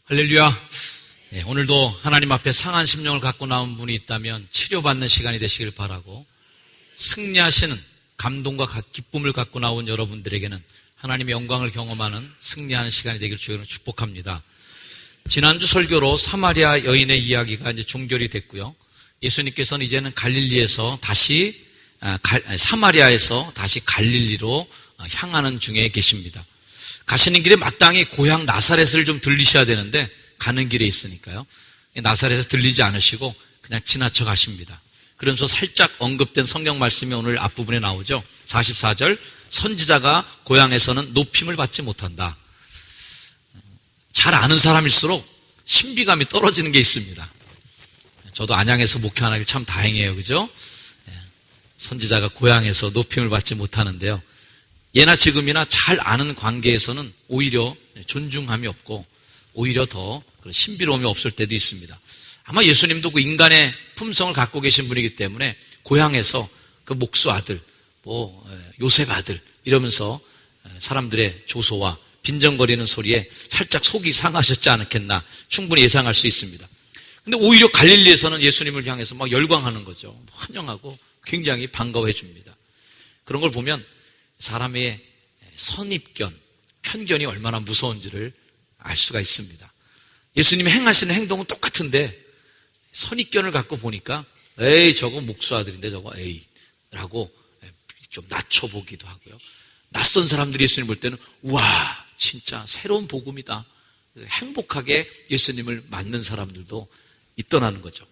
할렐루야. 네, 오늘도 하나님 앞에 상한 심령을 갖고 나온 분이 있다면 치료받는 시간이 되시길 바라고, 승리하시는 감동과 기쁨을 갖고 나온 여러분들에게는 하나님의 영광을 경험하는 승리하는 시간이 되길 주여로 축복합니다. 지난주 설교로 사마리아 여인의 이야기가 이제 종결이 됐고요. 예수님께서는 이제는 갈릴리에서 다시 사마리아에서 다시 갈릴리로 향하는 중에 계십니다. 가시는 길에 마땅히 고향 나사렛을 좀 들리셔야 되는데 가는 길에 있으니까요. 나사렛에서 들리지 않으시고 그냥 지나쳐 가십니다. 그러면서 살짝 언급된 성경 말씀이 오늘 앞부분에 나오죠. 44절, 선지자가 고향에서는 높임을 받지 못한다. 잘 아는 사람일수록 신비감이 떨어지는 게 있습니다. 저도 안양에서 목회하는 게 참 다행이에요. 그죠? 선지자가 고향에서 높임을 받지 못하는데요. 예나 지금이나 잘 아는 관계에서는 오히려 존중함이 없고 오히려 더 신비로움이 없을 때도 있습니다. 아마 예수님도 그 인간의 품성을 갖고 계신 분이기 때문에 고향에서 그 목수 아들, 요셉 아들 이러면서 사람들의 조소와 빈정거리는 소리에 살짝 속이 상하셨지 않겠나 충분히 예상할 수 있습니다. 근데 오히려 갈릴리에서는 예수님을 향해서 막 열광하는 거죠. 환영하고 굉장히 반가워해 줍니다. 그런 걸 보면 사람의 선입견, 편견이 얼마나 무서운지를 알 수가 있습니다. 예수님이 행하시는 행동은 똑같은데 선입견을 갖고 보니까 에이 저거 목수 아들인데 저거 에이 라고 좀 낮춰보기도 하고요. 낯선 사람들이 예수님 볼 때는 우와 진짜 새로운 복음이다. 행복하게 예수님을 맞는 사람들도 있더라는 거죠.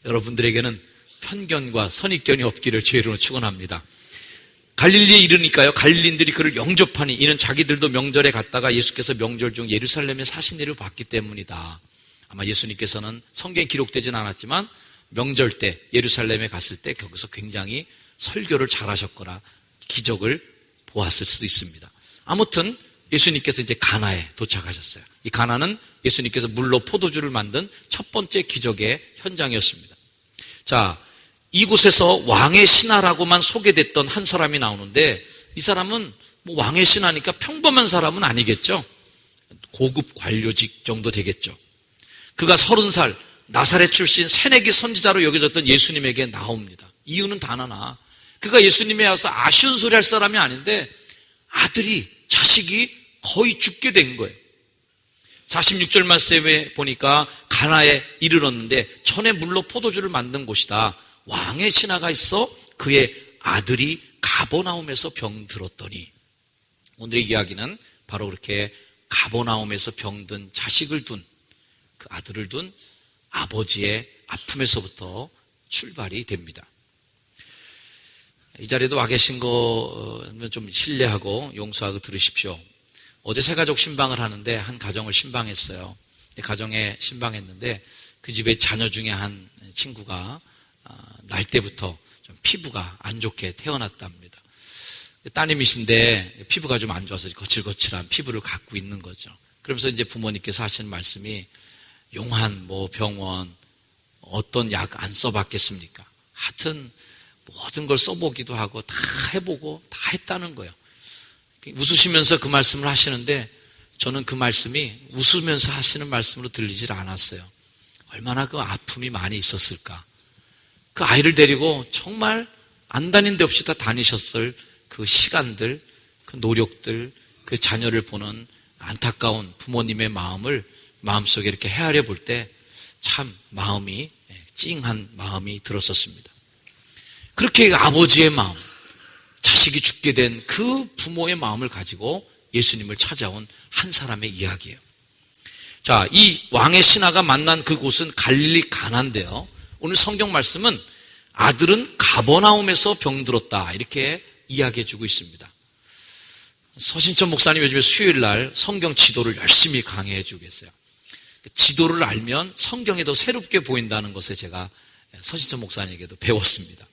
여러분들에게는 편견과 선입견이 없기를 주의 이름으로 축원합니다. 갈릴리에 이르니까요, 갈릴리인들이 그를 영접하니 이는 자기들도 명절에 갔다가 예수께서 명절 중 예루살렘에 사신 일을 봤기 때문이다. 아마 예수님께서는 성경에 기록되진 않았지만 명절 때 예루살렘에 갔을 때 거기서 굉장히 설교를 잘하셨거나 기적을 보았을 수도 있습니다. 아무튼 예수님께서 이제 가나에 도착하셨어요. 이 가나는 예수님께서 물로 포도주를 만든 첫 번째 기적의 현장이었습니다. 자, 이곳에서 왕의 신하라고만 소개됐던 한 사람이 나오는데 이 사람은 왕의 신하니까 평범한 사람은 아니겠죠. 고급 관료직 정도 되겠죠. 그가 30살 나사렛 출신 새내기 선지자로 여겨졌던 예수님에게 나옵니다. 이유는 단 하나, 그가 예수님에 와서 아쉬운 소리 할 사람이 아닌데 자식이 거의 죽게 된 거예요. 46절 말씀에 보니까 가나에 이르렀는데 전에 물로 포도주를 만든 곳이다. 왕의 신하가 있어 그의 아들이 가버나움에서 병들었더니, 오늘의 이야기는 바로 그렇게 가버나움에서 병든 자식을 둔, 그 아들을 둔 아버지의 아픔에서부터 출발이 됩니다. 이 자리에도 와 계신 거면 좀 신뢰하고 용서하고 들으십시오. 어제 새가족 신방을 하는데 한 가정을 신방했어요. 가정에 신방했는데 그 집에 자녀 중에 한 친구가 날 때부터 좀 피부가 안 좋게 태어났답니다. 따님이신데 피부가 좀 안 좋아서 거칠거칠한 피부를 갖고 있는 거죠. 그러면서 이제 부모님께서 하시는 말씀이 용한 병원 어떤 약 안 써봤겠습니까? 하여튼 모든 걸 써보기도 하고 다 해보고 다 했다는 거예요. 웃으시면서 그 말씀을 하시는데 저는 그 말씀이 웃으면서 하시는 말씀으로 들리질 않았어요. 얼마나 그 아픔이 많이 있었을까. 그 아이를 데리고 정말 안 다닌 데 없이 다 다니셨을 그 시간들, 그 노력들, 그 자녀를 보는 안타까운 부모님의 마음을 마음속에 이렇게 헤아려 볼 때 참 마음이 찡한 마음이 들었었습니다. 그렇게 아버지의 마음, 자식이 죽게 된 그 부모의 마음을 가지고 예수님을 찾아온 한 사람의 이야기예요. 자, 이 왕의 신하가 만난 그곳은 갈릴리 가나인데요. 오늘 성경 말씀은 아들은 가버나움에서 병들었다 이렇게 이야기해 주고 있습니다. 서신천 목사님 요즘에 수요일 날 성경 지도를 열심히 강의해 주고 계세요. 지도를 알면 성경이 더 새롭게 보인다는 것을 제가 서신천 목사님에게도 배웠습니다.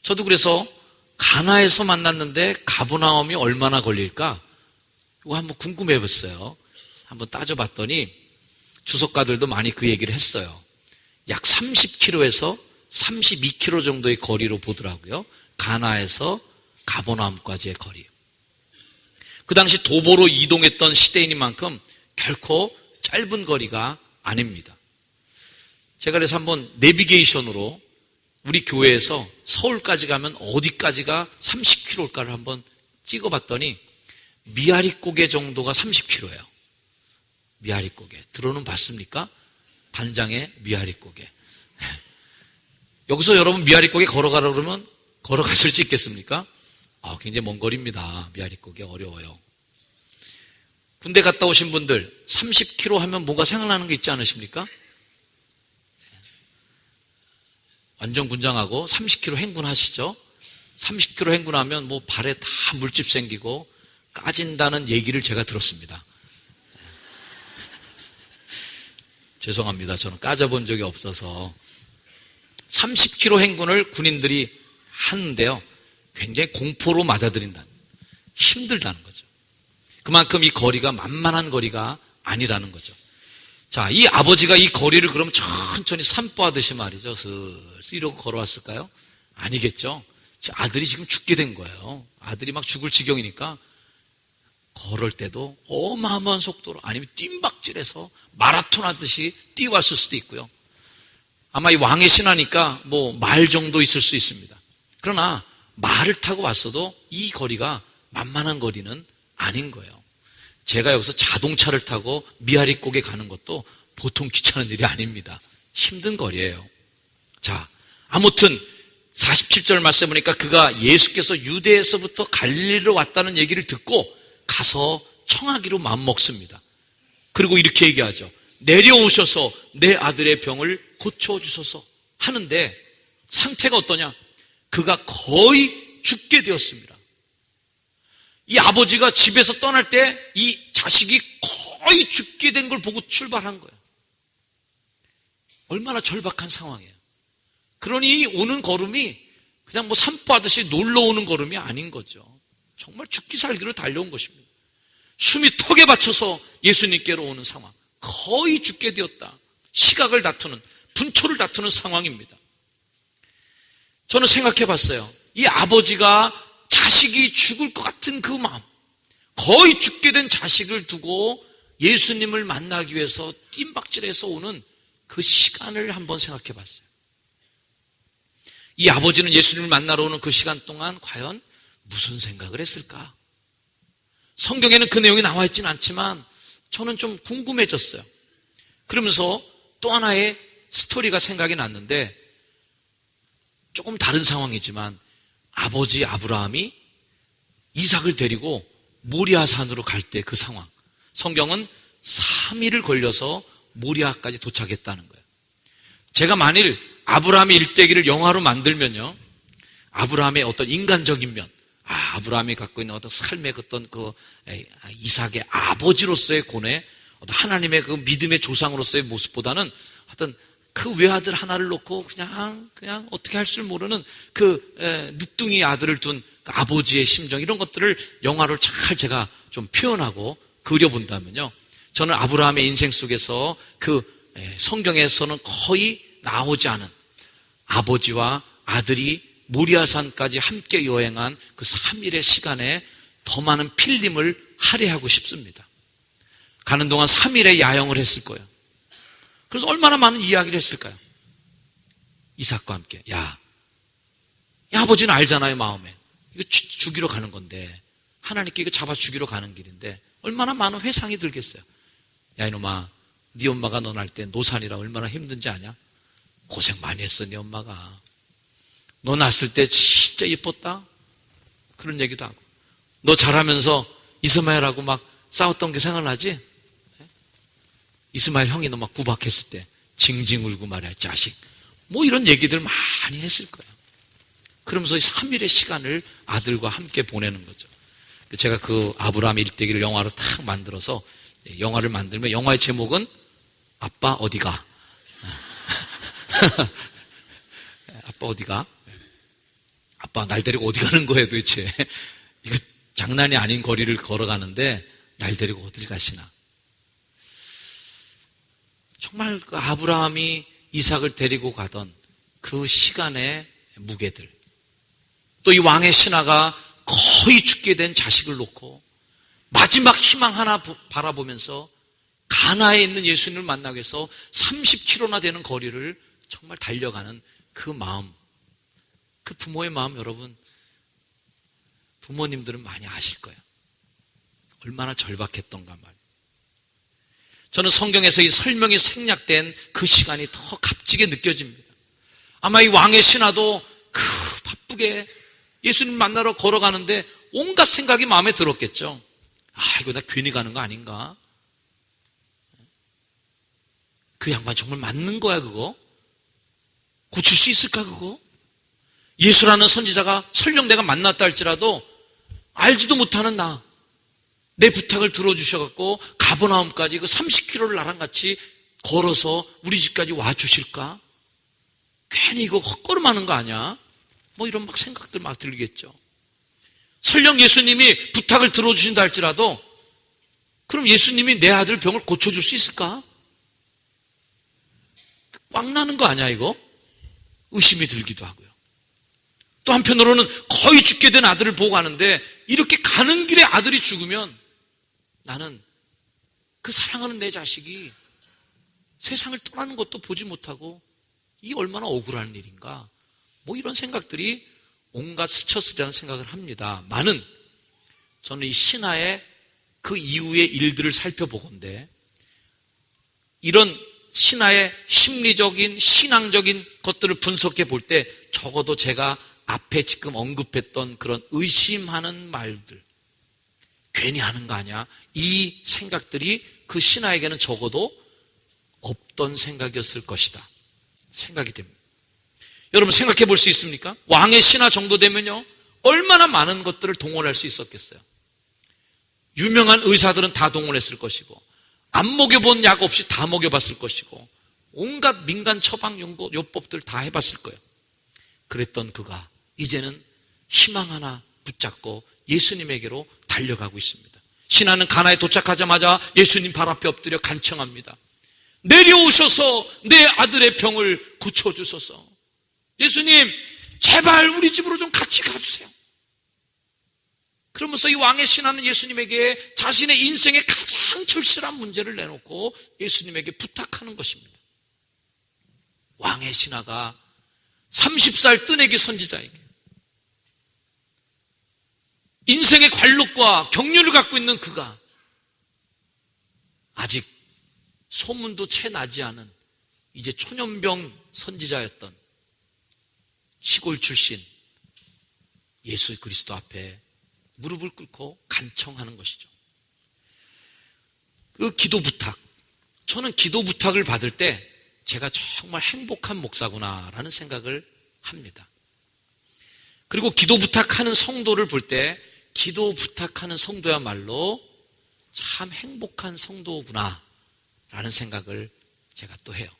저도 그래서 가나에서 만났는데 가버나움이 얼마나 걸릴까? 이거 한번 궁금해 봤어요. 한번 따져봤더니 주석가들도 많이 그 얘기를 했어요. 약 30km에서 32km 정도의 거리로 보더라고요. 가나에서 가버나움까지의 거리. 그 당시 도보로 이동했던 시대이니만큼 결코 짧은 거리가 아닙니다. 제가 그래서 한번 내비게이션으로 우리 교회에서 서울까지 가면 어디까지가 30km일까를 한번 찍어봤더니 미아리고개 정도가 30km예요. 미아리고개. 들어는 봤습니까? 단장의 미아리고개. 여기서 여러분 미아리고개 걸어가라 그러면 걸어가실 수 있겠습니까? 굉장히 먼 거리입니다. 미아리고개 어려워요. 군대 갔다 오신 분들 30km 하면 뭔가 생각나는 게 있지 않으십니까? 완전 군장하고 30km 행군하시죠? 30km 행군하면 뭐 발에 다 물집 생기고 까진다는 얘기를 제가 들었습니다. 죄송합니다. 저는 까져본 적이 없어서. 30km 행군을 군인들이 하는데요, 굉장히 공포로 맞아들인다는, 힘들다는 거죠. 그만큼 이 거리가 만만한 거리가 아니라는 거죠. 자, 이 아버지가 이 거리를 그럼 천천히 산보하듯이 말이죠, 슬슬 이러고 걸어왔을까요? 아니겠죠. 아들이 지금 죽게 된 거예요. 아들이 막 죽을 지경이니까 걸을 때도 어마어마한 속도로, 아니면 뜀박질해서 마라톤 하듯이 뛰어왔을 수도 있고요. 아마 이 왕의 신하니까 뭐 말 정도 있을 수 있습니다. 그러나 말을 타고 왔어도 이 거리가 만만한 거리는 아닌 거예요. 제가 여기서 자동차를 타고 미아리고개 가는 것도 보통 귀찮은 일이 아닙니다. 힘든 거리예요. 자, 아무튼 47절 말씀해 보니까 그가 예수께서 유대에서부터 갈릴리로 왔다는 얘기를 듣고 가서 청하기로 마음먹습니다. 그리고 이렇게 얘기하죠. 내려오셔서 내 아들의 병을 고쳐주소서 하는데 상태가 어떠냐? 그가 거의 죽게 되었습니다. 이 아버지가 집에서 떠날 때 이 자식이 거의 죽게 된 걸 보고 출발한 거예요. 얼마나 절박한 상황이에요. 그러니 오는 걸음이 그냥 뭐 산보하듯이 놀러 오는 걸음이 아닌 거죠. 정말 죽기 살기로 달려온 것입니다. 숨이 턱에 받쳐서 예수님께로 오는 상황. 거의 죽게 되었다. 시각을 다투는, 분초를 다투는 상황입니다. 저는 생각해 봤어요. 이 아버지가 자식이 죽을 것 같은 그 마음, 거의 죽게 된 자식을 두고 예수님을 만나기 위해서 뜀박질해서 오는 그 시간을 한번 생각해 봤어요. 이 아버지는 예수님을 만나러 오는 그 시간 동안 과연 무슨 생각을 했을까? 성경에는 그 내용이 나와 있지는 않지만 저는 좀 궁금해졌어요. 그러면서 또 하나의 스토리가 생각이 났는데, 조금 다른 상황이지만 아버지 아브라함이 이삭을 데리고 모리아산으로 갈 때 그 상황, 성경은 3일을 걸려서 모리아까지 도착했다는 거예요. 제가 만일 아브라함의 일대기를 영화로 만들면요, 아브라함의 어떤 인간적인 면, 아브라함이 갖고 있는 어떤 삶의 어떤 그 이삭의 아버지로서의 고뇌, 하나님의 그 믿음의 조상으로서의 모습보다는 어떤 그 외아들 하나를 놓고 그냥 어떻게 할 줄 모르는 그 늦둥이 아들을 둔 그 아버지의 심정, 이런 것들을 영화로 잘 제가 좀 표현하고 그려본다면요, 저는 아브라함의 인생 속에서 그 성경에서는 거의 나오지 않은 아버지와 아들이 모리아산까지 함께 여행한 그 3일의 시간에 더 많은 필름을 할애하고 싶습니다. 가는 동안 3일의 야영을 했을 거예요. 그래서 얼마나 많은 이야기를 했을까요? 이삭과 함께. 야, 아버지는 알잖아요, 마음에. 이거 죽이러 가는 건데, 하나님께 이거 잡아 죽이러 가는 길인데 얼마나 많은 회상이 들겠어요. 야, 이놈아, 네 엄마가 너 날 때 노산이라 얼마나 힘든지 아냐? 고생 많이 했어, 네 엄마가. 너 낳았을 때 진짜 예뻤다? 그런 얘기도 하고. 너 자라면서 이스마엘하고 막 싸웠던 게 생각나지? 이스마엘 형이 너 막 구박했을 때 징징 울고 말이야, 자식. 뭐 이런 얘기들 많이 했을 거예요. 그러면서 3일의 시간을 아들과 함께 보내는 거죠. 제가 그 아브라함 일대기를 영화로 탁 만들어서, 영화를 만들면 영화의 제목은 아빠 어디가? 아빠 어디가? 아빠 날 데리고 어디 가는 거예요 도대체? 이거 장난이 아닌 거리를 걸어가는데 날 데리고 어딜 가시나? 정말 그 아브라함이 이삭을 데리고 가던 그 시간의 무게들, 또 이 왕의 신하가 거의 죽게 된 자식을 놓고 마지막 희망 하나 바라보면서 가나에 있는 예수님을 만나기 위해서 30km나 되는 거리를 정말 달려가는 그 마음, 그 부모의 마음, 여러분, 부모님들은 많이 아실 거예요. 얼마나 절박했던가 말이에요. 저는 성경에서 이 설명이 생략된 그 시간이 더 값지게 느껴집니다. 아마 이 왕의 신하도 그 바쁘게 예수님 만나러 걸어가는데 온갖 생각이 마음에 들었겠죠. 아, 이거 나 괜히 가는 거 아닌가? 그 양반 정말 맞는 거야, 그거? 고칠 수 있을까, 그거? 예수라는 선지자가 설령 내가 만났다 할지라도 알지도 못하는 내 부탁을 들어주셔갖고 가버나움까지 그 30km를 나랑 같이 걸어서 우리 집까지 와주실까? 괜히 이거 헛걸음하는 거 아니야? 뭐 이런 막 생각들 막 들겠죠. 설령 예수님이 부탁을 들어주신다 할지라도 그럼 예수님이 내 아들 병을 고쳐줄 수 있을까? 꽉 나는 거 아니야, 이거? 의심이 들기도 하고요. 또 한편으로는 거의 죽게 된 아들을 보고 가는데 이렇게 가는 길에 아들이 죽으면 나는 그 사랑하는 내 자식이 세상을 떠나는 것도 보지 못하고 이 얼마나 억울한 일인가, 뭐 이런 생각들이 온갖 스쳐스리라는 생각을 합니다. 많은 저는 이 신하의 그 이후의 일들을 살펴보건대 이런 신하의 심리적인 신앙적인 것들을 분석해 볼 때 적어도 제가 앞에 지금 언급했던 그런 의심하는 말들, 괜히 하는 거 아니야, 이 생각들이 그 신하에게는 적어도 없던 생각이었을 것이다 생각이 됩니다. 여러분 생각해 볼 수 있습니까? 왕의 신하 정도 되면요 얼마나 많은 것들을 동원할 수 있었겠어요. 유명한 의사들은 다 동원했을 것이고 안 먹여본 약 없이 다 먹여봤을 것이고 온갖 민간 처방 요법들 다 해봤을 거예요. 그랬던 그가 이제는 희망 하나 붙잡고 예수님에게로 달려가고 있습니다. 신하는 가나에 도착하자마자 예수님 발 앞에 엎드려 간청합니다. 내려오셔서 내 아들의 병을 고쳐주소서. 예수님 제발 우리 집으로 좀 같이 가주세요. 그러면서 이 왕의 신하는 예수님에게 자신의 인생의 가장 절실한 문제를 내놓고 예수님에게 부탁하는 것입니다. 왕의 신하가 30살 뜨내기 선지자에게 인생의 관록과 경륜을 갖고 있는 그가 아직 소문도 채 나지 않은 이제 초년병 선지자였던 시골 출신 예수 그리스도 앞에 무릎을 꿇고 간청하는 것이죠. 그 기도 부탁, 저는 기도 부탁을 받을 때 제가 정말 행복한 목사구나라는 생각을 합니다. 그리고 기도 부탁하는 성도를 볼 때 기도 부탁하는 성도야말로 참 행복한 성도구나라는 생각을 제가 또 해요.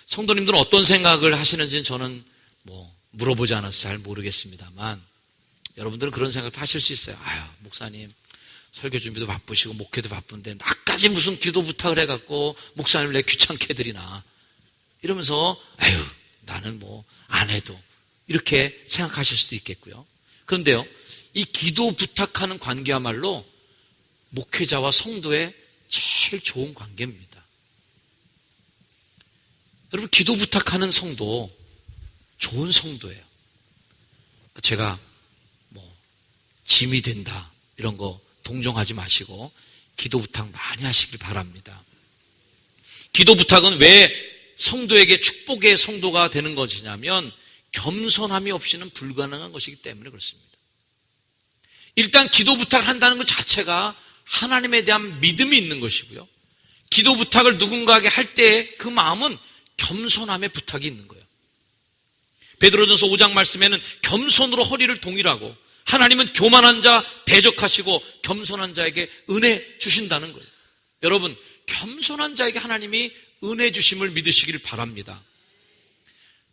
성도님들은 어떤 생각을 하시는지는 저는 물어보지 않아서 잘 모르겠습니다만 여러분들은 그런 생각도 하실 수 있어요. 아유, 목사님 설교 준비도 바쁘시고 목회도 바쁜데 나까지 무슨 기도 부탁을 해갖고 목사님을 내 귀찮게 해드리나 이러면서 아유 나는 안 해도 이렇게 생각하실 수도 있겠고요. 그런데요, 이 기도 부탁하는 관계야말로 목회자와 성도의 제일 좋은 관계입니다. 여러분 기도 부탁하는 성도 좋은 성도예요. 제가 짐이 된다 이런 거 동정하지 마시고 기도 부탁 많이 하시길 바랍니다. 기도 부탁은 왜 성도에게 축복의 성도가 되는 것이냐면 겸손함이 없이는 불가능한 것이기 때문에 그렇습니다. 일단 기도 부탁을 한다는 것 자체가 하나님에 대한 믿음이 있는 것이고요. 기도 부탁을 누군가에게 할 때 그 마음은 겸손함의 부탁이 있는 거예요. 베드로전서 5장 말씀에는 겸손으로 허리를 동일하고 하나님은 교만한 자 대적하시고 겸손한 자에게 은혜 주신다는 거예요. 여러분 겸손한 자에게 하나님이 은혜 주심을 믿으시길 바랍니다.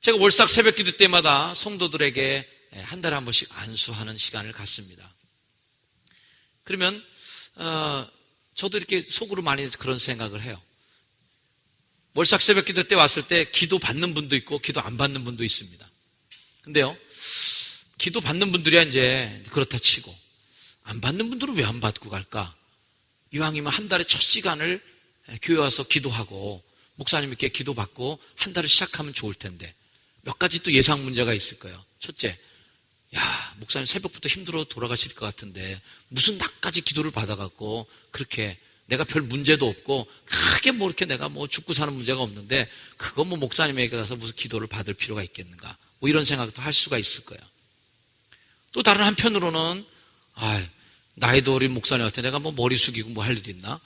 제가 월삭 새벽 기도 때마다 성도들에게 한 달에 한 번씩 안수하는 시간을 갖습니다. 그러면 저도 이렇게 속으로 많이 그런 생각을 해요. 월삭 새벽 기도 때 왔을 때 기도 받는 분도 있고 기도 안 받는 분도 있습니다. 근데요, 기도 받는 분들이야 이제 그렇다 치고 안 받는 분들은 왜 안 받고 갈까? 이왕이면 한 달에 첫 시간을 교회 와서 기도하고 목사님께 기도받고 한 달을 시작하면 좋을 텐데 몇 가지 또 예상 문제가 있을 거예요. 첫째, 야, 목사님 새벽부터 힘들어 돌아가실 것 같은데 무슨 낮까지 기도를 받아갖고 그렇게 내가 별 문제도 없고 크게 뭐 이렇게 내가 뭐 죽고 사는 문제가 없는데 그거 뭐 목사님에게 가서 무슨 기도를 받을 필요가 있겠는가, 뭐 이런 생각도 할 수가 있을 거예요. 또 다른 한편으로는 나이도 어린 목사님한테 내가 뭐 머리 숙이고 뭐 할 일 있나,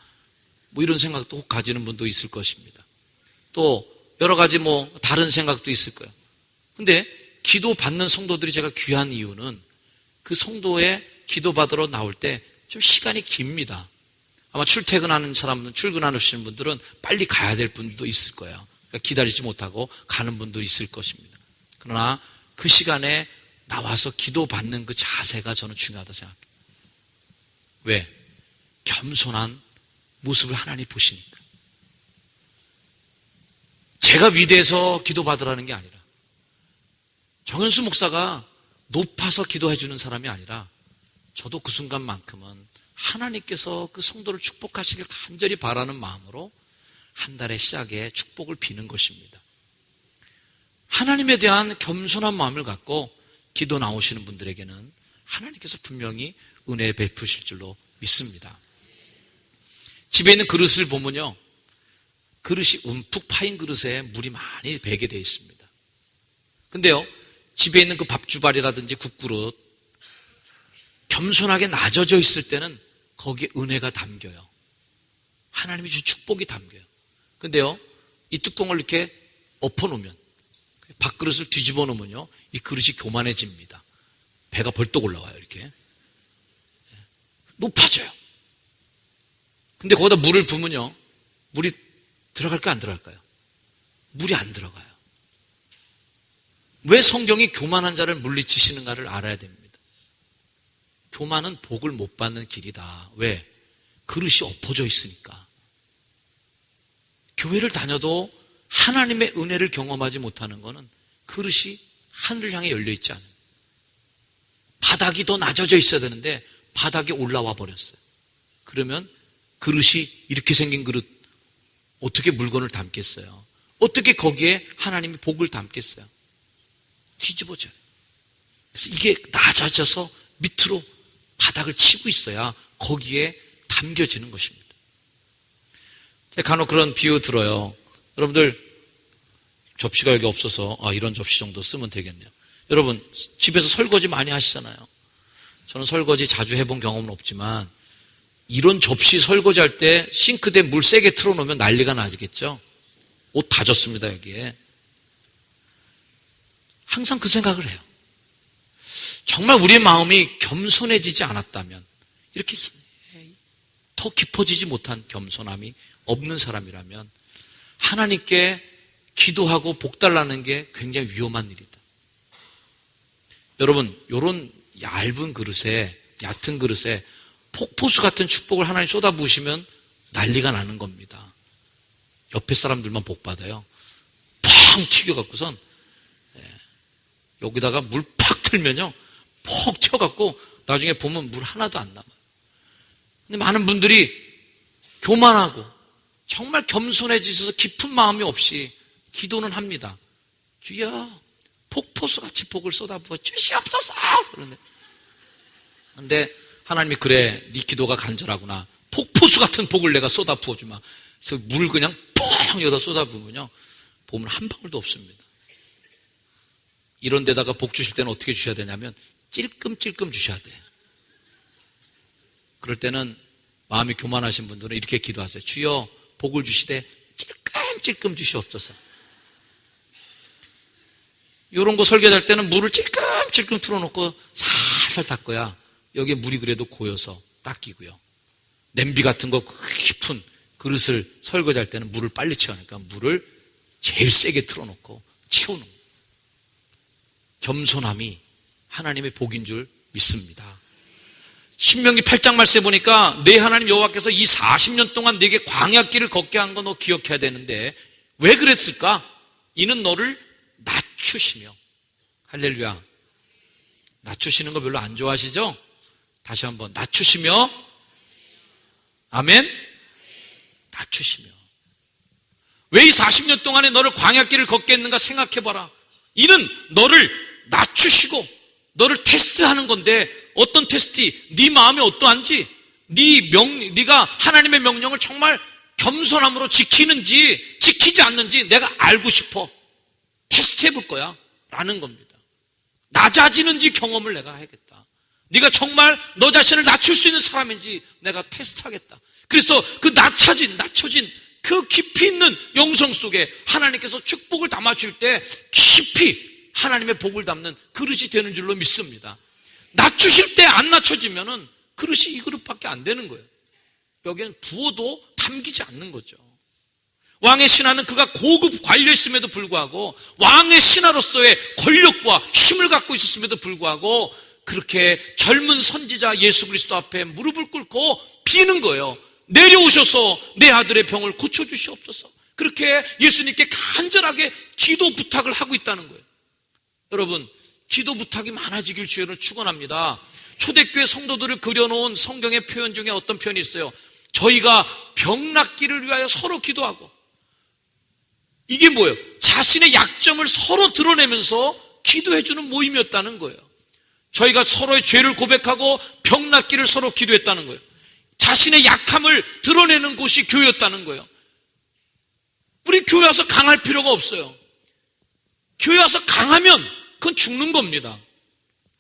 뭐 이런 생각도 혹 가지는 분도 있을 것입니다. 또 여러 가지 뭐 다른 생각도 있을 거예요. 근데 기도 받는 성도들이 제가 귀한 이유는 그 성도의 기도 받으러 나올 때 좀 시간이 깁니다. 아마 출퇴근하는 사람은, 출근하시는 분들은 빨리 가야 될 분도 있을 거예요. 그러니까 기다리지 못하고 가는 분도 있을 것입니다. 그러나 그 시간에 나와서 기도 받는 그 자세가 저는 중요하다고 생각해요. 왜? 겸손한 모습을 하나님 보시니까. 제가 위대해서 기도 받으라는 게 아니라, 정현수 목사가 높아서 기도해 주는 사람이 아니라, 저도 그 순간만큼은 하나님께서 그 성도를 축복하시길 간절히 바라는 마음으로 한 달의 시작에 축복을 비는 것입니다. 하나님에 대한 겸손한 마음을 갖고 기도 나오시는 분들에게는 하나님께서 분명히 은혜 베푸실 줄로 믿습니다. 집에 있는 그릇을 보면요, 그릇이 움푹 파인 그릇에 물이 많이 배게 되어 있습니다. 근데요, 집에 있는 그 밥주발이라든지 국그릇 겸손하게 낮아져 있을 때는 거기에 은혜가 담겨요. 하나님이 주신 축복이 담겨요. 근데요, 이 뚜껑을 이렇게 엎어놓으면, 밥그릇을 뒤집어 놓으면요, 이 그릇이 교만해집니다. 배가 벌떡 올라와요. 이렇게 높아져요. 근데 거기다 물을 부으면요, 물이 들어갈까요, 안 들어갈까요? 물이 안 들어가요. 왜 성경이 교만한 자를 물리치시는가를 알아야 됩니다. 교만은 복을 못 받는 길이다. 왜? 그릇이 엎어져 있으니까. 교회를 다녀도 하나님의 은혜를 경험하지 못하는 것은 그릇이 하늘을 향해 열려 있지 않아요. 바닥이 더 낮아져 있어야 되는데 바닥에 올라와 버렸어요. 그러면 그릇이 이렇게 생긴 그릇 어떻게 물건을 담겠어요? 어떻게 거기에 하나님의 복을 담겠어요? 뒤집어져요. 그래서 이게 낮아져서 밑으로 바닥을 치고 있어야 거기에 담겨지는 것입니다. 제가 간혹 그런 비유 들어요. 여러분들 접시가 여기 없어서 이런 접시 정도 쓰면 되겠네요. 여러분 집에서 설거지 많이 하시잖아요. 저는 설거지 자주 해본 경험은 없지만 이런 접시 설거지할 때 싱크대에 물 세게 틀어놓으면 난리가 나겠죠. 옷 다 젖습니다. 여기에. 항상 그 생각을 해요. 정말 우리의 마음이 겸손해지지 않았다면, 이렇게 더 깊어지지 못한 겸손함이 없는 사람이라면 하나님께 기도하고 복 달라는 게 굉장히 위험한 일이다. 여러분, 이런 얇은 그릇에, 얕은 그릇에 폭포수 같은 축복을 하나님 쏟아부으시면 난리가 나는 겁니다. 옆에 사람들만 복 받아요. 펑 튀겨갖고선 여기다가 물 팍 틀면요, 퍽 튀어갖고 나중에 보면 물 하나도 안 남아요. 근데 많은 분들이 교만하고 정말 겸손해지셔서 깊은 마음이 없이 기도는 합니다. 주여, 폭포수같이 복을 쏟아부어 주시옵소서. 그런데 하나님이 그래, 네 기도가 간절하구나. 폭포수 같은 복을 내가 쏟아 부어주마. 그래서 물 그냥 퐁 여기다 쏟아 부으면요, 보면 한 방울도 없습니다. 이런 데다가 복 주실 때는 어떻게 주셔야 되냐면 찔끔찔끔 주셔야 돼요. 그럴 때는 마음이 교만하신 분들은 이렇게 기도하세요. 주여, 복을 주시되 찔끔찔끔 주시옵소서. 이런 거 설교할 때는 물을 찔끔찔끔 틀어놓고 살살 닦아야 여기에 물이 그래도 고여서 닦이고요. 냄비 같은 거 깊은 그릇을 설거지할 때는 물을 빨리 채우니까 물을 제일 세게 틀어놓고 채우는 거예요. 겸손함이 하나님의 복인 줄 믿습니다. 신명기 8장 말씀에 보니까 내 하나님 여호와께서 이 40년 동안 내게 광야길을 걷게 한 거 너 기억해야 되는데 왜 그랬을까? 이는 너를 낮추시며. 할렐루야. 낮추시는 거 별로 안 좋아하시죠? 다시 한번 낮추시며. 아멘. 낮추시며. 왜 이 40년 동안에 너를 광야길을 걷게 했는가 생각해봐라. 이는 너를 낮추시고 너를 테스트하는 건데, 어떤 테스트? 네 마음이 어떠한지, 네가 하나님의 명령을 정말 겸손함으로 지키는지 지키지 않는지 내가 알고 싶어. 테스트해 볼 거야 라는 겁니다. 낮아지는지 경험을 내가 하겠다. 네가 정말 너 자신을 낮출 수 있는 사람인지 내가 테스트하겠다. 그래서 그 낮춰진 그 깊이 있는 영성 속에 하나님께서 축복을 담아줄 때 깊이 하나님의 복을 담는 그릇이 되는 줄로 믿습니다. 낮추실 때 안 낮춰지면은 그릇이 이 그릇밖에 안 되는 거예요. 여기는 부어도 담기지 않는 거죠. 왕의 신하는 그가 고급 관료였음에도 불구하고, 왕의 신하로서의 권력과 힘을 갖고 있었음에도 불구하고 그렇게 젊은 선지자 예수 그리스도 앞에 무릎을 꿇고 비는 거예요. 내려오셔서 내 아들의 병을 고쳐주시옵소서. 그렇게 예수님께 간절하게 기도 부탁을 하고 있다는 거예요. 여러분, 기도 부탁이 많아지길 주여는 축원합니다. 초대교회 성도들을 그려놓은 성경의 표현 중에 어떤 표현이 있어요. 저희가 병 낫기를 위하여 서로 기도하고. 이게 뭐예요? 자신의 약점을 서로 드러내면서 기도해주는 모임이었다는 거예요. 저희가 서로의 죄를 고백하고 병 낫기를 서로 기도했다는 거예요. 자신의 약함을 드러내는 곳이 교회였다는 거예요. 우리 교회 와서 강할 필요가 없어요. 교회 와서 강하면 그건 죽는 겁니다.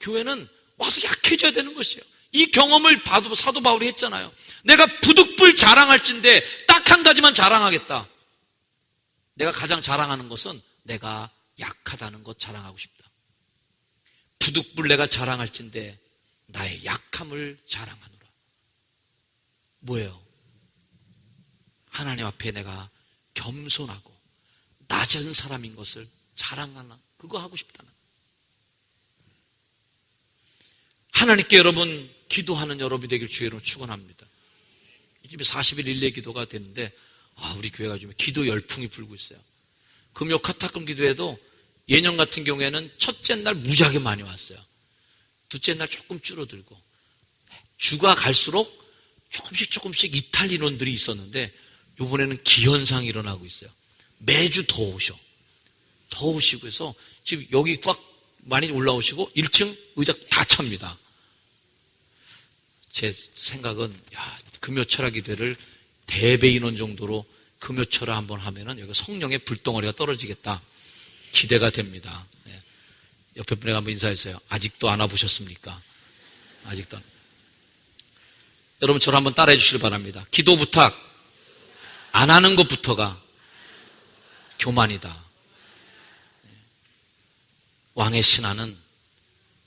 교회는 와서 약해져야 되는 것이에요. 이 경험을 사도 바울이 했잖아요. 내가 부득불 자랑할진데 딱 한 가지만 자랑하겠다. 내가 가장 자랑하는 것은 내가 약하다는 것 자랑하고 싶다. 부득불 내가 자랑할진데 나의 약함을 자랑하노라. 뭐예요? 하나님 앞에 내가 겸손하고 낮은 사람인 것을 자랑하나, 그거 하고 싶다는. 하나님께 여러분 기도하는 여러분이 되길 주의로 축원합니다. 이 집에 40일 일례 기도가 되는데, 우리 교회가 요즘 기도 열풍이 불고 있어요. 금요 카타콤 기도에도 예년 같은 경우에는 첫째 날 무지하게 많이 왔어요. 둘째 날 조금 줄어들고, 주가 갈수록 조금씩 이탈 인원들이 있었는데, 이번에는 기현상이 일어나고 있어요. 매주 더 오시고 해서 지금 여기 꽉 많이 올라오시고 1층 의자 다 찹니다. 제 생각은 금요 철학 기도를 대배 인원 정도로 금요 철학 한번 하면은 여기 성령의 불덩어리가 떨어지겠다 기대가 됩니다. 옆에 분에게 한번 인사했어요. 아직도 안 와보셨습니까? 아직도 안. 여러분 저를 한번 따라해 주시길 바랍니다. 기도 부탁 안 하는 것부터가 교만이다. 왕의 신하는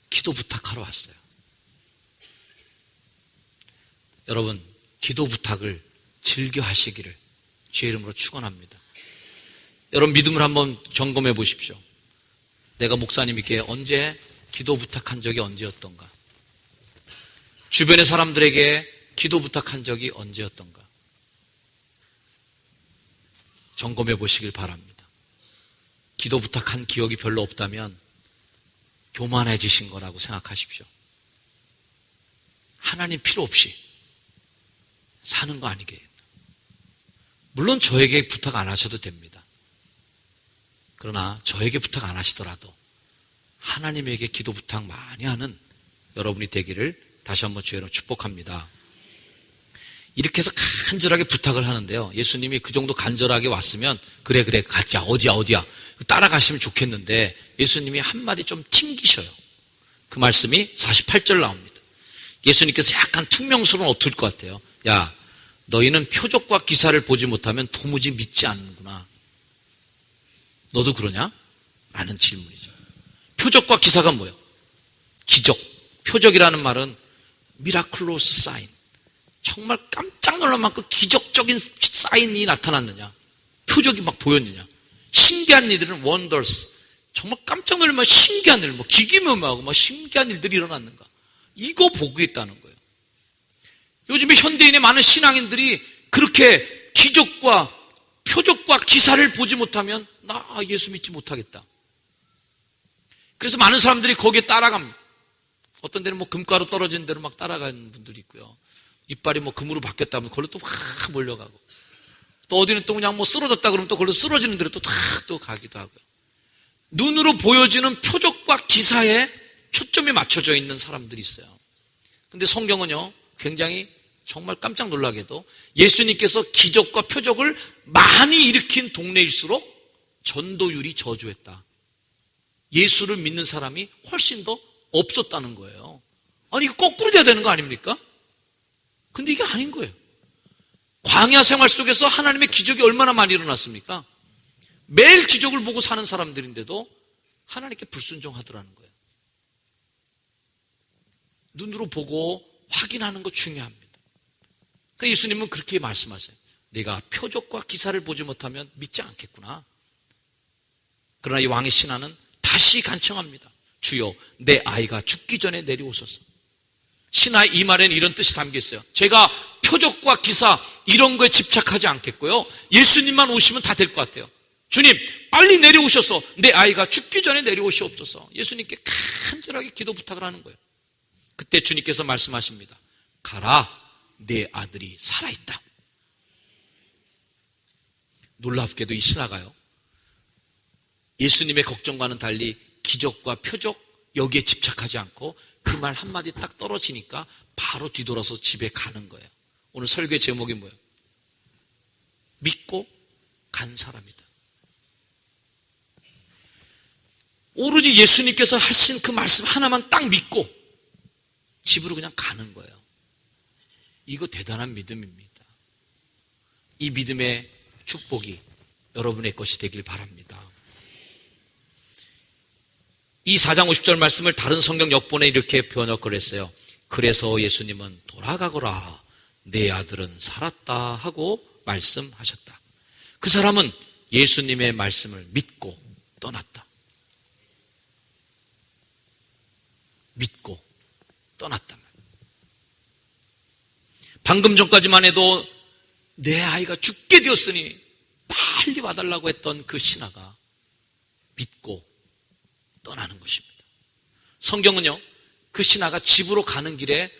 기도 부탁하러 왔어요. 여러분 기도 부탁을 즐겨 하시기를 주의 이름으로 축원합니다. 여러분 믿음을 한번 점검해 보십시오. 내가 목사님께 언제 기도 부탁한 적이 언제였던가? 주변의 사람들에게 기도 부탁한 적이 언제였던가? 점검해 보시길 바랍니다. 기도 부탁한 기억이 별로 없다면 교만해지신 거라고 생각하십시오. 하나님 필요 없이 사는 거 아니겠다. 물론 저에게 부탁 안 하셔도 됩니다. 그러나 저에게 부탁 안 하시더라도 하나님에게 기도 부탁 많이 하는 여러분이 되기를 다시 한번 주의로 축복합니다. 이렇게 해서 간절하게 부탁을 하는데요. 예수님이 그 정도 간절하게 왔으면 그래 가자. 어디야 따라가시면 좋겠는데 예수님이 한마디 좀 튕기셔요. 그 말씀이 48절 나옵니다. 예수님께서 약간 퉁명스러운 어투일 것 같아요. 야, 너희는 표적과 기사를 보지 못하면 도무지 믿지 않는구나. 너도 그러냐? 라는 질문이죠. 표적과 기사가 뭐예요? 기적. 표적이라는 말은 미라클로스 사인. 정말 깜짝 놀랄 만큼 기적적인 사인이 나타났느냐? 표적이 막 보였느냐? 신기한 일들은 wonders. 정말 깜짝 놀랄 만큼 신기한 일, 기기묘묘하고 신기한 일들이 일어났는가? 이거 보고 있다는 거예요. 요즘에 현대인의 많은 신앙인들이 그렇게 기적과 표적과 기사를 보지 못하면 나 예수 믿지 못하겠다. 그래서 많은 사람들이 거기에 따라갑니다. 어떤 데는 금가루 떨어지는 대로 막 따라가는 분들이 있고요. 이빨이 금으로 바뀌었다면 그걸로 또 확 몰려가고. 또 어디는 또 그냥 뭐 쓰러졌다 그러면 또 그걸로 쓰러지는 대로 또 가기도 하고요. 눈으로 보여지는 표적과 기사에 초점이 맞춰져 있는 사람들이 있어요. 근데 성경은요, 굉장히 정말 깜짝 놀라게도 예수님께서 기적과 표적을 많이 일으킨 동네일수록 전도율이 저조했다. 예수를 믿는 사람이 훨씬 더 없었다는 거예요. 아니, 이거 거꾸로 돼야 되는 거 아닙니까? 근데 이게 아닌 거예요. 광야 생활 속에서 하나님의 기적이 얼마나 많이 일어났습니까? 매일 기적을 보고 사는 사람들인데도 하나님께 불순종하더라는 거예요. 눈으로 보고 확인하는 거 중요합니다. 그러니까 예수님은 그렇게 말씀하세요. 내가 표적과 기사를 보지 못하면 믿지 않겠구나. 그러나 이 왕의 신하는 다시 간청합니다. 주여, 내 아이가 죽기 전에 내려오소서. 신하의 이 말에는 이런 뜻이 담겨 있어요. 제가 표적과 기사 이런 거에 집착하지 않겠고요, 예수님만 오시면 다 될 것 같아요. 주님, 빨리 내려오셔서 내 아이가 죽기 전에 내려오시옵소서. 예수님께 간절하게 기도 부탁을 하는 거예요. 그때 주님께서 말씀하십니다. 가라, 내 아들이 살아있다. 놀랍게도 이 신하가요, 예수님의 걱정과는 달리 기적과 표적 여기에 집착하지 않고 그 말 한마디 딱 떨어지니까 바로 뒤돌아서 집에 가는 거예요. 오늘 설교의 제목이 뭐예요? 믿고 간 사람이다. 오로지 예수님께서 하신 그 말씀 하나만 딱 믿고 집으로 그냥 가는 거예요. 이거 대단한 믿음입니다. 이 믿음의 축복이 여러분의 것이 되길 바랍니다. 이 4장 50절 말씀을 다른 성경 역본에 이렇게 번역을 했어요. 그래서 예수님은 돌아가거라, 내 아들은 살았다 하고 말씀하셨다. 그 사람은 예수님의 말씀을 믿고 떠났다. 믿고 떠났단 말이에요. 방금 전까지만 해도 내 아이가 죽게 되었으니 빨리 와달라고 했던 그 신하가 믿고 떠나는 것입니다. 성경은요, 그 신하가 집으로 가는 길에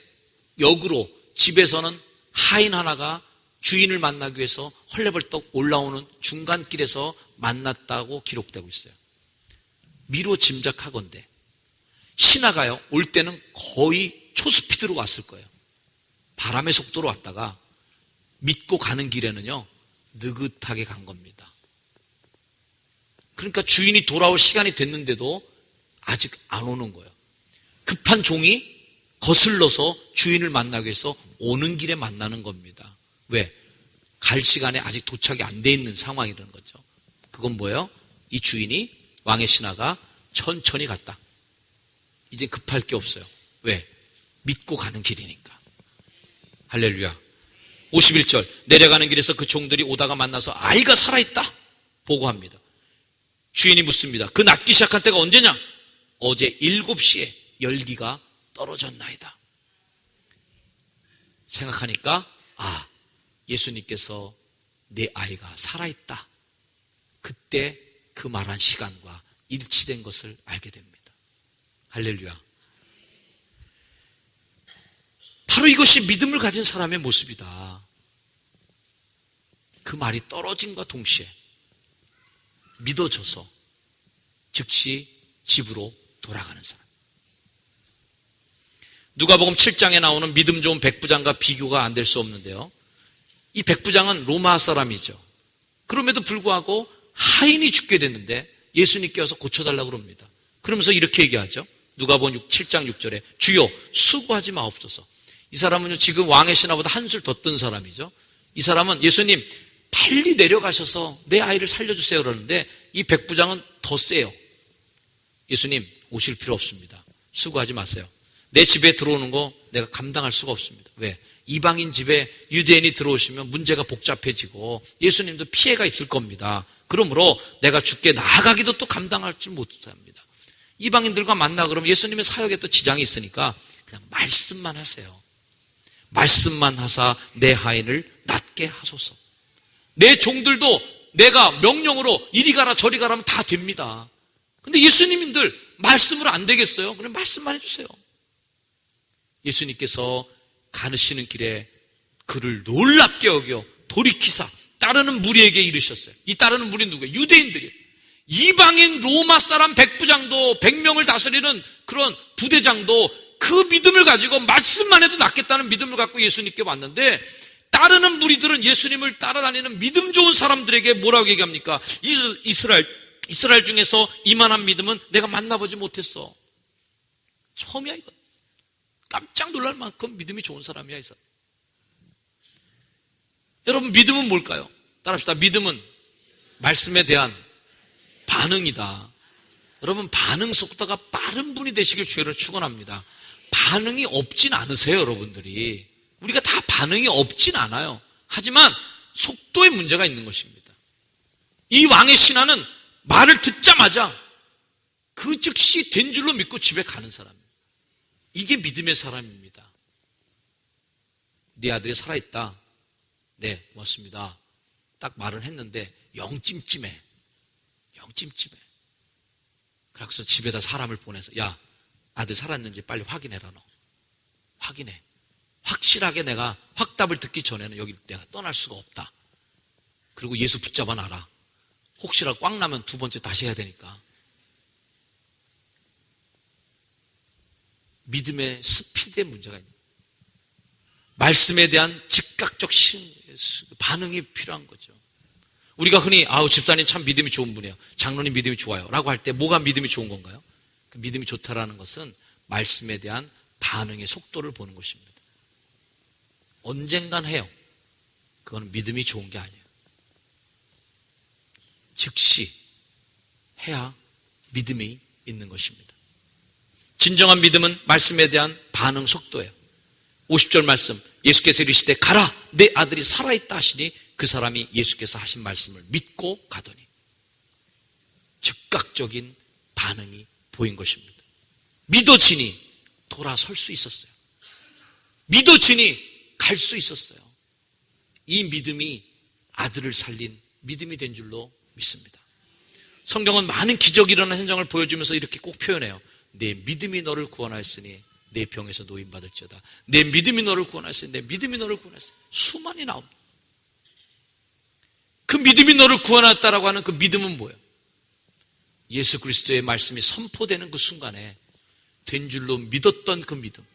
역으로 집에서는 하인 하나가 주인을 만나기 위해서 헐레벌떡 올라오는 중간길에서 만났다고 기록되고 있어요. 미로 짐작하건대 신하가요, 올 때는 거의 초스피드로 왔을 거예요. 바람의 속도로 왔다가 믿고 가는 길에는요, 느긋하게 간 겁니다. 그러니까 주인이 돌아올 시간이 됐는데도 아직 안 오는 거예요. 급한 종이 거슬러서 주인을 만나기 위해서 오는 길에 만나는 겁니다. 왜? 갈 시간에 아직 도착이 안 돼 있는 상황이라는 거죠. 그건 뭐예요? 이 주인이, 왕의 신하가 천천히 갔다. 이제 급할 게 없어요. 왜? 믿고 가는 길이니까. 할렐루야. 51절, 내려가는 길에서 그 종들이 오다가 만나서 아이가 살아있다 보고합니다. 주인이 묻습니다. 그 낫기 시작한 때가 언제냐? 어제 7시에 열기가 떨어졌나이다. 생각하니까 예수님께서 내 아이가 살아있다, 그때 그 말한 시간과 일치된 것을 알게 됩니다. 할렐루야. 바로 이것이 믿음을 가진 사람의 모습이다. 그 말이 떨어짐과 동시에 믿어져서 즉시 집으로 돌아가는 사람. 누가복음 7장에 나오는 믿음 좋은 백부장과 비교가 안 될 수 없는데요, 이 백부장은 로마 사람이죠. 그럼에도 불구하고 하인이 죽게 됐는데 예수님께 와서 고쳐달라고 그럽니다. 그러면서 이렇게 얘기하죠. 누가복음 7장 6절에 주여 수고하지 마옵소서. 이 사람은 지금 왕의 신하보다 한술 더 뜬 사람이죠. 이 사람은 예수님 빨리 내려가셔서 내 아이를 살려주세요 그러는데 이 백부장은 더 세요. 예수님 오실 필요 없습니다. 수고하지 마세요. 내 집에 들어오는 거 내가 감당할 수가 없습니다. 왜? 이방인 집에 유대인이 들어오시면 문제가 복잡해지고 예수님도 피해가 있을 겁니다. 그러므로 내가 죽게 나아가기도 또 감당할 줄 못합니다. 이방인들과 만나 그러면 예수님의 사역에 또 지장이 있으니까 그냥 말씀만 하세요. 말씀만 하사 내 하인을 낫게 하소서. 내 종들도 내가 명령으로 이리 가라 저리 가라 하면 다 됩니다. 근데 예수님들 말씀으로 안 되겠어요? 그럼 말씀만 해주세요. 예수님께서 가시는 길에 그를 놀랍게 여겨 돌이키사 따르는 무리에게 이르셨어요. 이 따르는 무리 누구예요? 유대인들이에요. 이방인 로마 사람 백부장도 100명을 다스리는 그런 부대장도 그 믿음을 가지고 말씀만 해도 낫겠다는 믿음을 갖고 예수님께 왔는데, 따르는 무리들은 예수님을 따라다니는 믿음 좋은 사람들에게 뭐라고 얘기합니까? 이스라엘 중에서 이만한 믿음은 내가 만나보지 못했어. 처음이야 이건. 깜짝 놀랄 만큼 믿음이 좋은 사람이야 이 사람. 여러분, 믿음은 뭘까요? 따라합시다. 믿음은 말씀에 대한 반응이다. 여러분, 반응 속도가 빠른 분이 되시길 주의로 축원합니다. 반응이 없진 않으세요, 여러분들이. 우리가 다 반응이 없진 않아요. 하지만 속도에 문제가 있는 것입니다. 이 왕의 신하는 말을 듣자마자 그 즉시 된 줄로 믿고 집에 가는 사람이에요. 이게 믿음의 사람입니다. 네 아들이 살아있다. 네, 고맙습니다. 딱 말을 했는데 영찜찜해. 그래서 집에다 사람을 보내서, 야, 아들 살았는지 빨리 확인해라. 너 확인해. 확실하게 내가 확답을 듣기 전에는 여기 내가 떠날 수가 없다. 그리고 예수 붙잡아 놔라. 혹시라도 꽝 나면 두 번째 다시 해야 되니까. 믿음의 스피드에 문제가 있는, 말씀에 대한 즉각적 반응이 필요한 거죠. 우리가 흔히 집사님 참 믿음이 좋은 분이에요, 장로님 믿음이 좋아요 라고 할 때 뭐가 믿음이 좋은 건가요? 그 믿음이 좋다라는 것은 말씀에 대한 반응의 속도를 보는 것입니다. 언젠간 해요. 그건 믿음이 좋은 게 아니에요. 즉시 해야 믿음이 있는 것입니다. 진정한 믿음은 말씀에 대한 반응 속도예요. 50절 말씀, 예수께서 이르시되 가라, 내 아들이 살아있다 하시니 그 사람이 예수께서 하신 말씀을 믿고 가더니. 즉각적인 반응이 보인 것입니다. 믿어지니 돌아설 수 있었어요. 믿어지니 갈 수 있었어요. 이 믿음이 아들을 살린 믿음이 된 줄로 믿습니다. 성경은 많은 기적이 일어나는 현장을 보여주면서 이렇게 꼭 표현해요. 내 믿음이 너를 구원하였으니 내 병에서 노임받을지어다. 내 믿음이 너를 구원하였으니 내 믿음이 너를 구원하였으니. 수많이 나옵니다. 그 믿음이 너를 구원하였다라고 하는 그 믿음은 뭐예요? 예수 그리스도의 말씀이 선포되는 그 순간에 된 줄로 믿었던 그 믿음.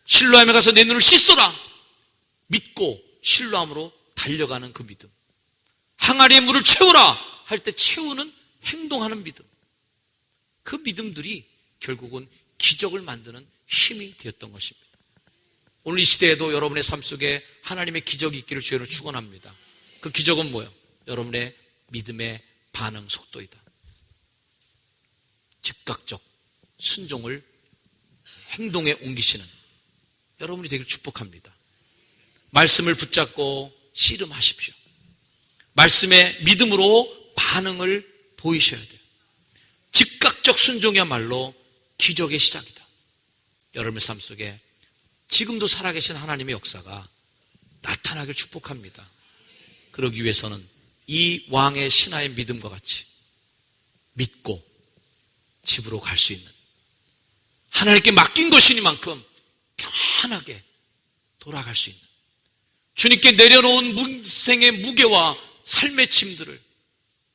실로암에 가서 내 눈을 씻어라 믿고 실로암으로 달려가는 그 믿음. 항아리에 물을 채우라 할 때 채우는 행동하는 믿음. 그 믿음들이 결국은 기적을 만드는 힘이 되었던 것입니다. 오늘 이 시대에도 여러분의 삶 속에 하나님의 기적이 있기를 주여로 축원합니다. 그 기적은 뭐예요? 여러분의 믿음의 반응 속도이다. 즉각적 순종을 행동에 옮기시는 여러분이 되기를 축복합니다. 말씀을 붙잡고 씨름하십시오. 말씀의 믿음으로 반응을 보이셔야 돼요. 즉각적 순종이야말로 기적의 시작이다. 여러분의 삶 속에 지금도 살아계신 하나님의 역사가 나타나길 축복합니다. 그러기 위해서는 이 왕의 신하의 믿음과 같이 믿고 집으로 갈 수 있는, 하나님께 맡긴 것이니만큼 편하게 돌아갈 수 있는, 주님께 내려놓은 문생의 무게와 삶의 짐들을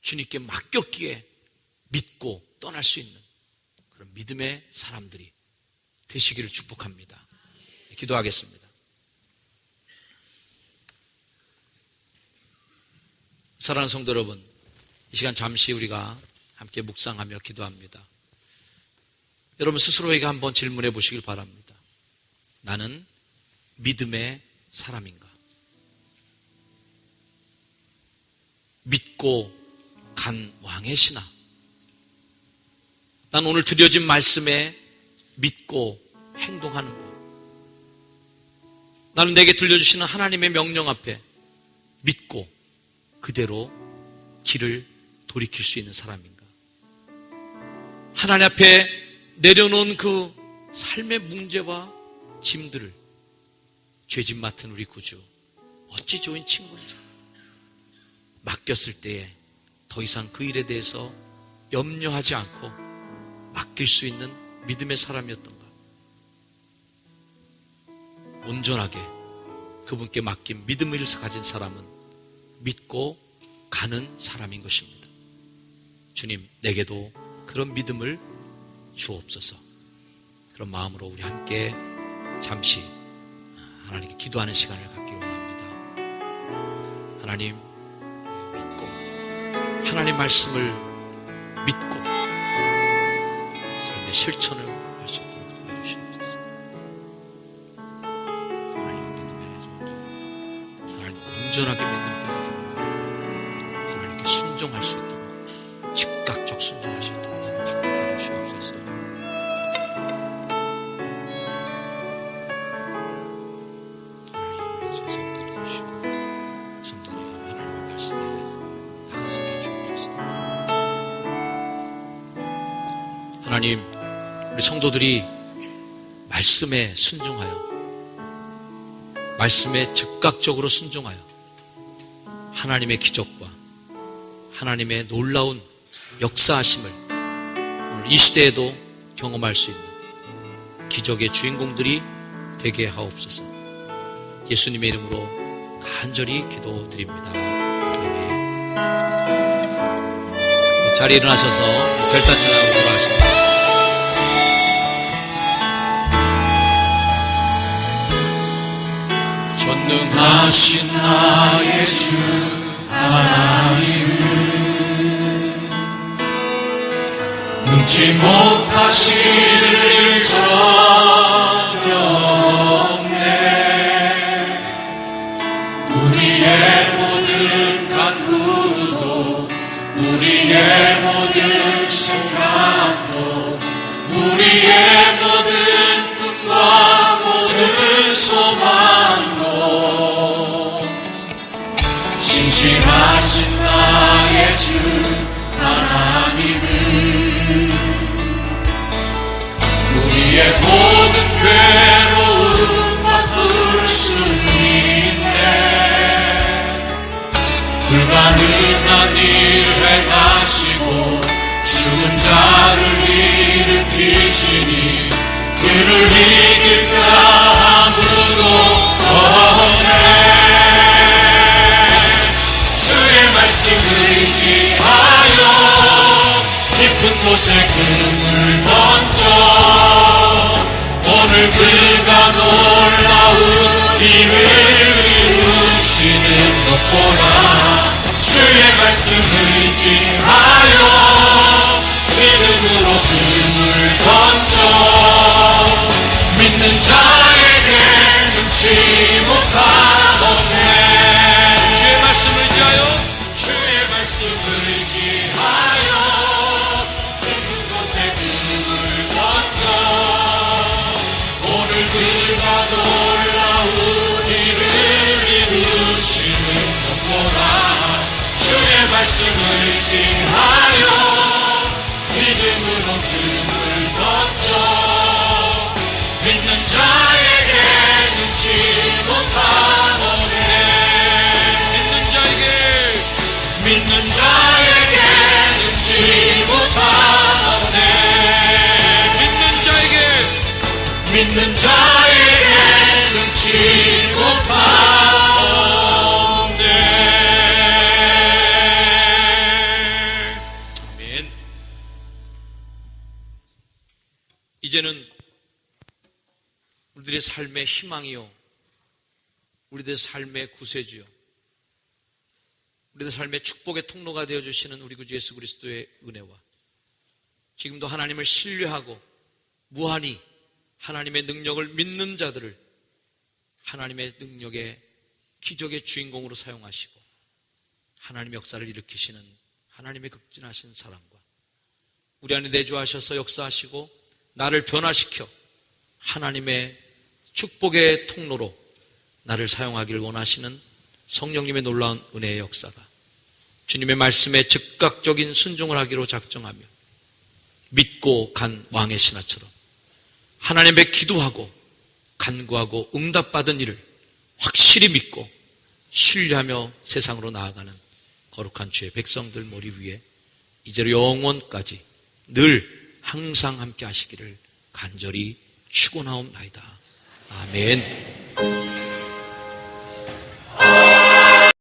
주님께 맡겼기에 믿고 떠날 수 있는 그런 믿음의 사람들이 되시기를 축복합니다. 기도하겠습니다. 사랑하는 성도 여러분, 이 시간 잠시 우리가 함께 묵상하며 기도합니다. 여러분 스스로에게 한번 질문해 보시길 바랍니다. 나는 믿음의 사람인가? 믿고 간 왕의 신하. 난 오늘 드려진 말씀에 믿고 행동하는 것. 나는 내게 들려주시는 하나님의 명령 앞에 믿고 그대로 길을 돌이킬 수 있는 사람인가? 하나님 앞에 내려놓은 그 삶의 문제와 짐들을 죄짐 맡은 우리 구주 어찌 좋은 친구인지 맡겼을 때에 더 이상 그 일에 대해서 염려하지 않고 맡길 수 있는 믿음의 사람이었던가? 온전하게 그분께 맡긴 믿음을 가진 사람은 믿고 가는 사람인 것입니다. 주님, 내게도 그런 믿음을 주옵소서. 그런 마음으로 우리 함께 잠시 하나님께 기도하는 시간을 갖기를 원합니다. 하나님 믿고 하나님 말씀을 믿고 삶의 실천을 할 수 있도록 도와주시옵소서. 하나님 믿음에 하나님 온전하게 믿는 믿음, 하나님께 순종할 수 있도록, 즉각적 순종할 수 있도록 축복해 주시옵소서. 하나님 성도를 주시고 성도들이 하나님의 말씀에 다가서게 해주옵소서. 하나님, 우리 성도들이 말씀에 순종하여, 말씀에 즉각적으로 순종하여 하나님의 기적과 하나님의 놀라운 역사하심을 오늘 이 시대에도 경험할 수 있는 기적의 주인공들이 되게 하옵소서. 예수님의 이름으로 간절히 기도드립니다. 아멘. 자리에 일어나셔서 별단찬하고 돌아가십니다. 전능하신 나의 주 하나님은 능치 못하실 일 전혀 없네. 우리의 모든 간구도 우리의 모든 생각도 우리의 모든 꿈과 모든 소망도 신실하신 나의 주 하나님은 우리의 모든 괴로움 바꿀 수 있네. 불가능한 일 행하시고 죽은 자를 일으키시니 그를 이길 자 아무도 없네. 주의 말씀 의지하여 깊은 곳에 금을 던져 오늘 그가 놀라운 일을 이루시는 것 보라. 주의 말씀 의지하여 믿음으로 금을 던져 믿는 자에게 능치 못함 없네. 주의 말씀 의지하여 주의 말씀 의지하여 깊은 곳에 금을 던져 오늘 그가 놀라운 일을 이루시는 것 보라. 주의 말씀 의지하여 믿음으로 금을 던져 믿는 자에게 능치 못함 없네. 믿는 자에게 능치 못함 없네. 믿는 자에게 능치 못함 없네. 아멘. 이제는 우리들의 삶의 희망이요, 우리들의 삶의 구세주요, 우리들의 삶의 축복의 통로가 되어주시는 우리 구주 예수 그리스도의 은혜와 지금도 하나님을 신뢰하고 무한히 하나님의 능력을 믿는 자들을 하나님의 능력의 기적의 주인공으로 사용하시고 하나님의 역사를 일으키시는 하나님의 극진하신 사랑과 우리 안에 내주하셔서 역사하시고 나를 변화시켜 하나님의 축복의 통로로 나를 사용하기를 원하시는 성령님의 놀라운 은혜의 역사가 주님의 말씀에 즉각적인 순종을 하기로 작정하며 믿고 간 왕의 신하처럼 하나님의 기도하고 간구하고 응답받은 일을 확실히 믿고 신뢰하며 세상으로 나아가는 거룩한 주의 백성들 머리 위에 이제로 영원까지 늘 항상 함께 하시기를 간절히 축원하옵나이다. 아멘.